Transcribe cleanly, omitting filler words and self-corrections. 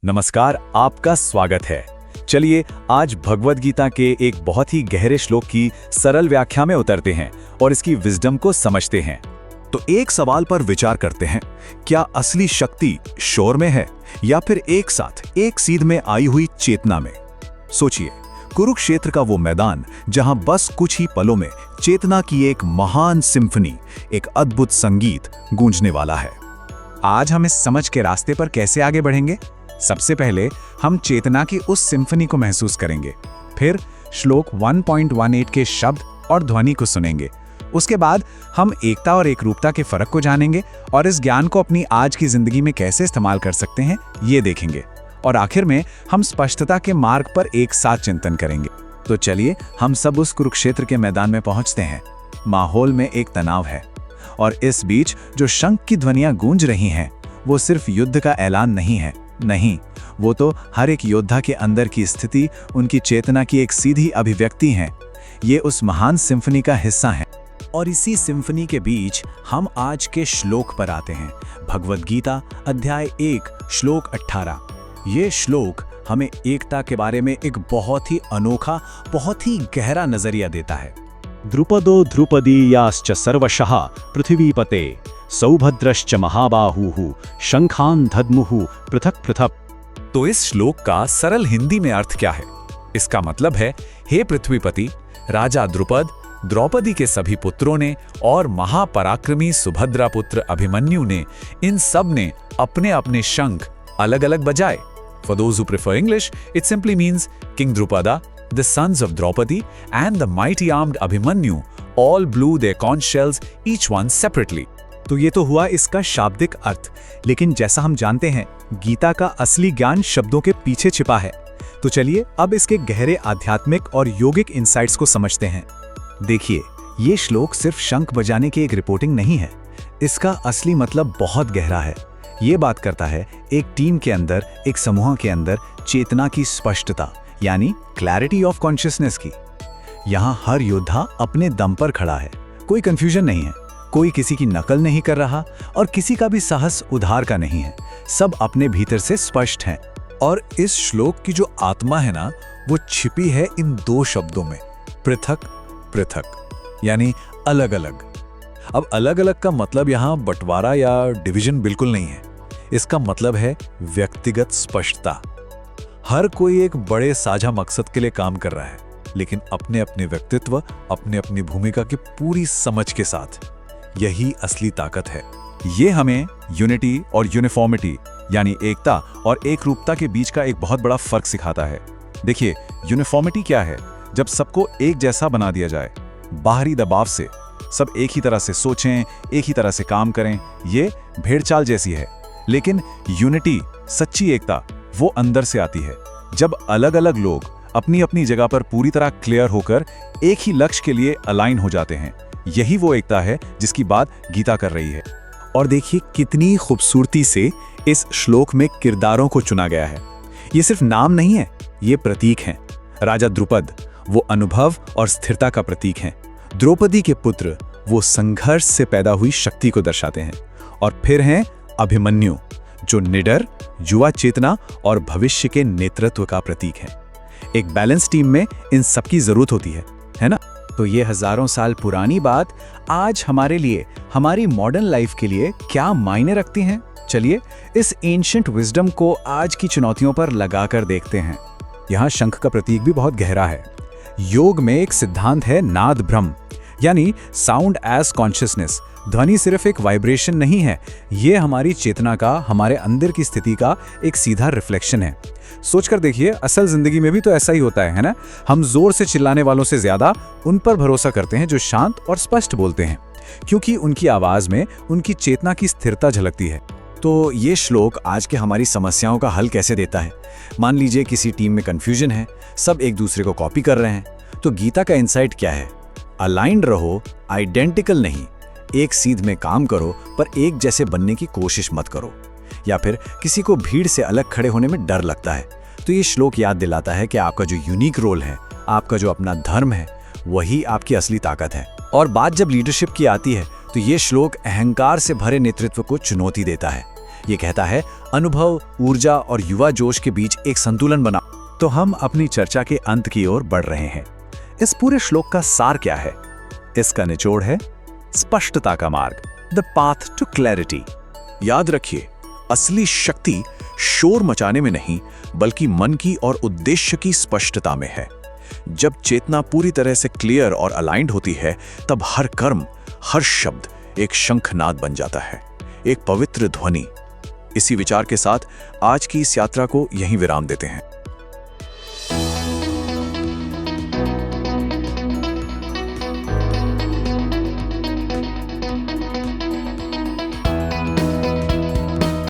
नमस्कार, आपका स्वागत है। चलिए आज भगवद गीता के एक बहुत ही गहरे श्लोक की सरल व्याख्या में उतरते हैं और इसकी विजडम को समझते हैं। तो एक सवाल पर विचार करते हैं, क्या असली शक्ति शोर में है या फिर एक साथ एक सीध में आई हुई चेतना में? सोचिए, कुरुक्षेत्र का वो मैदान जहां बस कुछ ही पलों में चेतना की एक महान सिम्फनी, एक अद्भुत संगीत गूंजने वाला है। आज हम इस समझ के रास्ते पर कैसे आगे बढ़ेंगे? सबसे पहले हम चेतना की उस सिम्फनी को महसूस करेंगे, फिर श्लोक 1.18 के शब्द और ध्वनि को सुनेंगे। उसके बाद हम एकता और एकरूपता के फर्क को जानेंगे और इस ज्ञान को अपनी आज की जिंदगी में कैसे इस्तेमाल कर सकते हैं ये देखेंगे। और आखिर में हम स्पष्टता के मार्ग पर एक साथ चिंतन करेंगे। तो चलिए हम सब उस कुरुक्षेत्र के मैदान में पहुंचते हैं। माहौल में एक तनाव है और इस बीच जो शंख की ध्वनियां गूंज रही हैं वो सिर्फ युद्ध का ऐलान नहीं है। नहीं, वो तो हर एक योद्धा के अंदर की स्थिति, उनकी चेतना की एक सीधी अभिव्यक्ति है। ये उस महान सिम्फनी का हिस्सा है। और इसी सिम्फनी के बीच हम आज के श्लोक पर आते हैं। भगवद गीता अध्याय 1 श्लोक 18। ये श्लोक हमें एकता के बारे में एक बहुत ही अनोखा, बहुत ही गहरा नजरिया देता है। द्रुपदो ध्रुपदीयाश्च सर्वशः पृथ्वीपते सौभद्रश्च महाबाहुः शंखान दद्मुः पृथक पृथक। तो इस श्लोक का सरल हिंदी में अर्थ क्या है? इसका मतलब है, हे पृथ्वीपति, राजा द्रुपद, द्रौपदी के सभी पुत्रों ने और महापराक्रमी सुभद्रा पुत्र अभिमन्यु ने, इन सब ने अपने अपने शंख अलग अलग बजाए। For those who prefer English, it simply means King Drupada, the sons of Draupadi, and the mighty armed Abhimanyu all blew their conch shells, each one separately. तो ये तो हुआ इसका शाब्दिक अर्थ, लेकिन जैसा हम जानते हैं गीता का असली ज्ञान शब्दों के पीछे छिपा है। तो चलिए अब इसके गहरे आध्यात्मिक और योगिक इंसाइट्स को समझते हैं। देखिए, ये श्लोक सिर्फ शंख बजाने की एक रिपोर्टिंग नहीं है। इसका असली मतलब बहुत गहरा है। ये बात करता है एक टीम के अंदर, एक समूह के अंदर चेतना की स्पष्टता, यानी क्लैरिटी ऑफ कॉन्शियसनेस की। यहाँ हर योद्धा अपने दम पर खड़ा है, कोई कंफ्यूजन नहीं है, कोई किसी की नकल नहीं कर रहा और किसी का भी साहस उधार का नहीं है। सब अपने भीतर से स्पष्ट हैं। और इस श्लोक की जो आत्मा है ना, वो छिपी है इन दो शब्दों में, पृथक पृथक, यानी अलग अलग। अब अलग अलग का मतलब यहाँ बंटवारा या डिवीजन बिल्कुल नहीं है। इसका मतलब है व्यक्तिगत स्पष्टता। हर कोई एक बड़े साझा मकसद के लिए काम कर रहा है, लेकिन अपने अपने व्यक्तित्व, अपने अपनी भूमिका की पूरी समझ के साथ। यही असली ताकत है। ये हमें यूनिटी और यूनिफॉर्मिटी, यानी एकता और एकरूपता के बीच का एक बहुत बड़ा फर्क सिखाता है। देखिए, यूनिफॉर्मिटी क्या है? जब सबको एक जैसा बना दिया जाए, बाहरी दबाव से सब एक ही तरह से सोचें, एक ही तरह से काम करें, ये भेड़चाल जैसी है। लेकिन यूनिटी, सच्ची एकता, वो अंदर से आती है। जब अलग अलग लोग अपनी अपनी जगह पर पूरी तरह क्लियर होकर एक ही लक्ष्य के लिए अलाइन हो जाते हैं, यही वो एकता है जिसकी बात गीता कर रही है। और देखिए कितनी खूबसूरती से इस श्लोक में किरदारों को चुना गया है। ये सिर्फ नाम नहीं है, ये प्रतीक हैं। राजा द्रुपद वो अनुभव और स्थिरता का प्रतीक हैं। द्रौपदी के पुत्र वो संघर्ष से पैदा हुई शक्ति को दर्शाते हैं। और फिर हैं अभिमन्यु, जो निडर, युवा चेतना और भविष्य के नेतृत्व का प्रतीक है। एक बैलेंस टीम में इन सबकी जरूरत होती है ना? तो ये हजारों साल पुरानी बात आज हमारे लिए, हमारी मॉडर्न लाइफ के लिए क्या मायने रखती हैं? चलिए इस एंशिएंट विजडम को आज की चुनौतियों पर लगाकर देखते हैं। यहाँ शंख का प्रतीक भी बहुत गहरा है। योग में एक सिद्धांत है नाद ब्रह्म, यानी साउंड एज कॉन्शियसनेस। ध्वनि सिर्फ एक वाइब्रेशन नहीं है, ये हमारी चेतना का, हमारे अंदर की स्थिति का एक सीधा रिफ्लेक्शन है। सोचकर देखिए, असल जिंदगी में भी तो ऐसा ही होता है ना? हम जोर से चिल्लाने वालों से ज्यादा उन पर भरोसा करते हैं जो शांत और स्पष्ट बोलते हैं, क्योंकि उनकी आवाज में उनकी चेतना की स्थिरता झलकती है। तो ये श्लोक आज के हमारी समस्याओं का हल कैसे देता है? मान लीजिए किसी टीम में कंफ्यूजन है, सब एक दूसरे को कॉपी कर रहे हैं, तो गीता का इंसाइट क्या है? अलाइन्ड रहो, आइडेंटिकल नहीं। एक सीध में काम करो, पर एक जैसे बनने की कोशिश मत करो। या फिर किसी को भीड़ से अलग खड़े होने में डर लगता है, तो ये श्लोक याद दिलाता है कि आपका जो यूनिक रोल है, आपका जो अपना धर्म है, वही आपकी असली ताकत है। और बात जब लीडरशिप की आती है, तो ये श्लोक अहंकार से भरे नेतृत्व को चुनौती देता है। ये कहता है, अनुभव, ऊर्जा और युवा जोश के बीच एक संतुलन बना। तो हम अपनी चर्चा के अंत की ओर बढ़ रहे हैं। इस पूरे श्लोक का सार क्या है? इसका निचोड़ है स्पष्टता का मार्ग, द पाथ टू क्लैरिटी। याद रखिए, असली शक्ति शोर मचाने में नहीं, बल्कि मन की और उद्देश्य की स्पष्टता में है। जब चेतना पूरी तरह से क्लियर और अलाइंड होती है, तब हर कर्म, हर शब्द एक शंखनाद बन जाता है, एक पवित्र ध्वनि। इसी विचार के साथ आज की इस यात्रा को यहीं विराम देते हैं।